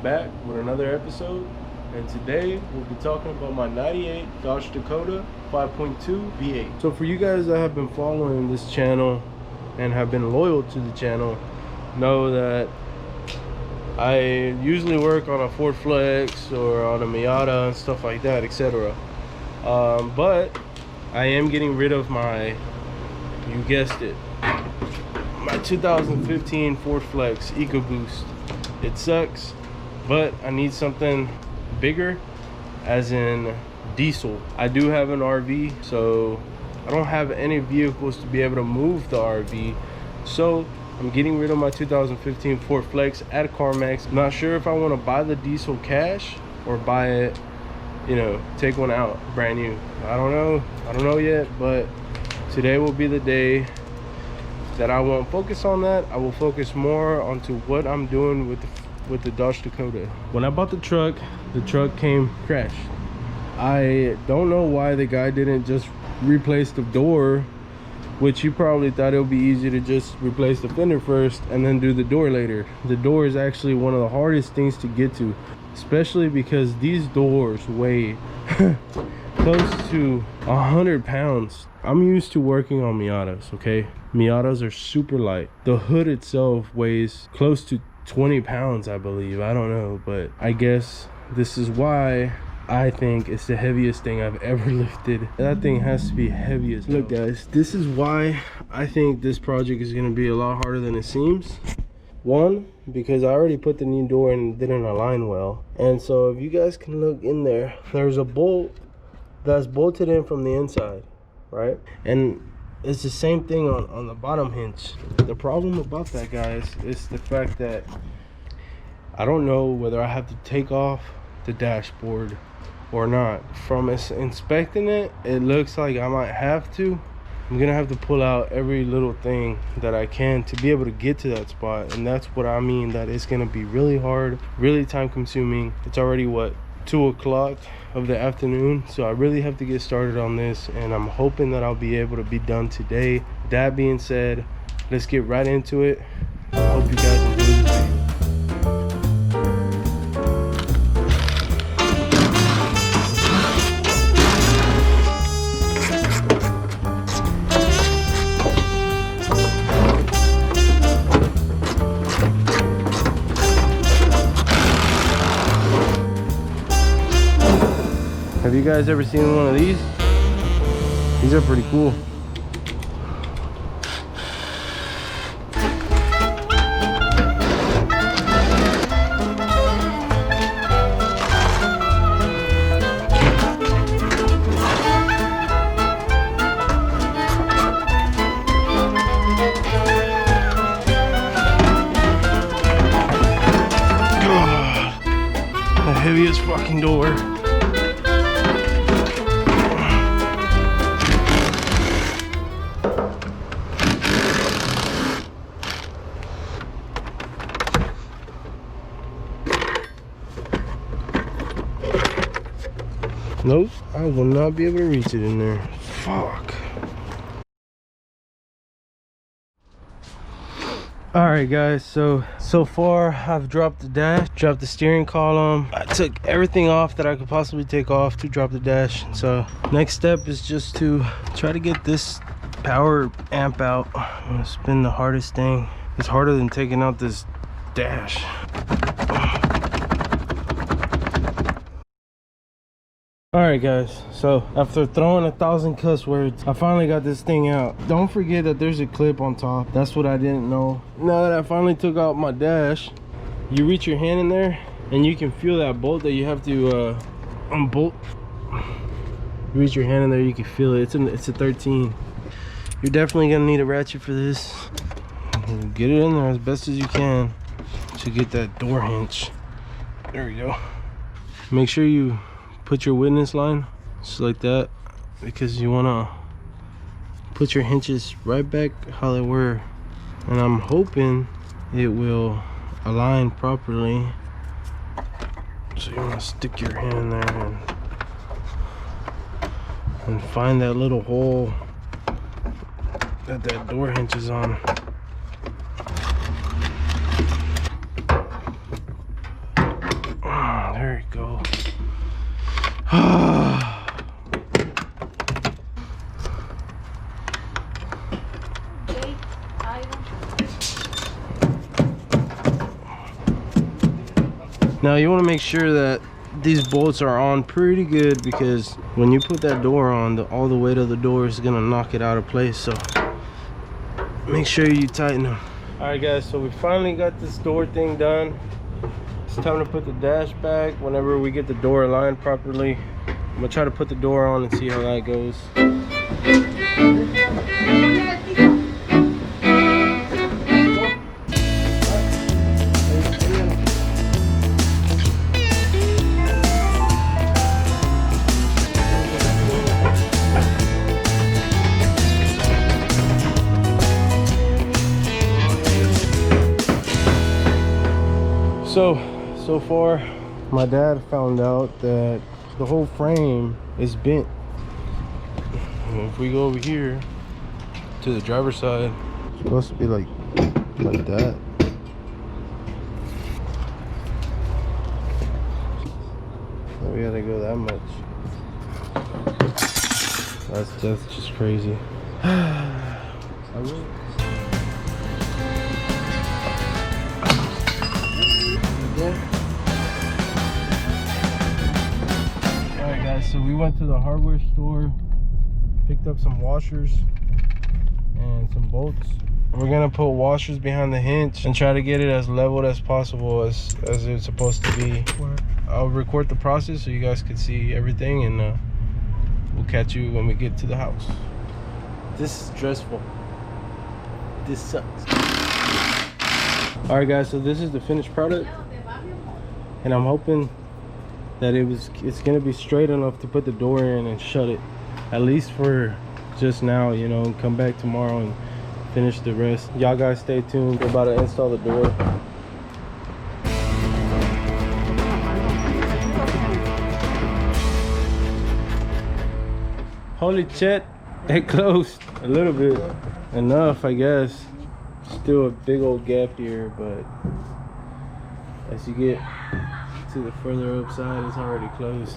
back with another episode, and today we'll be talking about my 98 Dodge Dakota 5.2 V8. So for you guys that have been following this channel and have been loyal to the channel, know that I usually work on a Ford Flex or on a Miata and stuff like that, etc. But I am getting rid of my, you guessed it, my 2015 Ford Flex EcoBoost. It sucks, but I need something bigger, as in diesel. I do have an RV, so I don't have any vehicles to be able to move the RV, so I'm getting rid of my 2015 Ford Flex at CarMax. I'm not sure if I want to buy the diesel cash or buy it, you know, take one out brand new. I don't know yet, but today will be the day that I won't focus on that. I will focus more onto what I'm doing with the Dodge Dakota. When I bought the truck came crashed. I don't know why the guy didn't just replace the door, which you probably thought it would be easy to just replace the fender first and then do the door later. The door is actually one of the hardest things to get to, especially because these doors weigh close to 100 pounds. I'm used to working on Miatas, okay? Miatas are super light. The hood itself weighs close to 20 pounds, I believe. I don't know, but I guess this is why I think it's the heaviest thing I've ever lifted. That thing has to be heavy as hell. Look guys, this is why I think this project is gonna be a lot harder than it seems. One, because I already put the new door and didn't align well. And so if you guys can look in there, there's a bolt that's bolted in from the inside, right? And it's the same thing on the bottom hinge. The problem about that, guys, is the fact that I don't know whether I have to take off the dashboard or not. From inspecting it, it looks like I might have to. I'm gonna have to pull out every little thing that I can to be able to get to that spot, and that's what I mean, that it's gonna be really hard, really time consuming. It's already what, 2 o'clock of the afternoon, so I really have to get started on this, and I'm hoping that I'll be able to be done today. That being said, let's get right into it. I hope you guys enjoy this video. Have you guys ever seen one of these? These are pretty cool. The heaviest fucking door. Nope, I will not be able to reach it in there. Fuck. Alright guys, so far I've dropped the dash, dropped the steering column. I took everything off that I could possibly take off to drop the dash. So next step is just to try to get this power amp out. I'm gonna spin the hardest thing. It's harder than taking out this dash. Alright guys, so after throwing 1,000 cuss words, I finally got this thing out. Don't forget that there's a clip on top. That's what I didn't know. Now that I finally took out my dash, you reach your hand in there and you can feel that bolt that you have to unbolt. You reach your hand in there, you can feel it. It's a 13. You're definitely gonna need a ratchet for this. Get it in there as best as you can to get that door hinge. There we go. Make sure you put your witness line just like that, because you want to put your hinges right back how they were, and I'm hoping it will align properly. So you want to stick your hand in there and find that little hole that door hinge is on. Now you want to make sure that these bolts are on pretty good, because when you put that door on, all the weight of the door is gonna knock it out of place. So make sure you tighten them. All right guys, so we finally got this door thing done. It's time to put the dash back. Whenever we get the door aligned properly, I'm gonna try to put the door on and see how that goes. So far, my dad found out that the whole frame is bent. And if we go over here to the driver's side, it's supposed to be like that. So we gotta go that much. That's just crazy. I will. Alright guys, so we went to the hardware store, picked up some washers and some bolts. We're gonna put washers behind the hinge and try to get it as leveled as possible, as it's supposed to be. I'll record the process so you guys can see everything, and we'll catch you when we get to the house. This is stressful. This sucks. Alright guys, so this is the finished product, and I'm hoping that it's gonna be straight enough to put the door in and shut it, at least for just now, you know, and come back tomorrow and finish the rest. Y'all guys stay tuned. We're about to install the door. Holy shit, it closed a little bit. Enough, I guess. Still a big old gap here, but as you get to the further up side, it's already closed.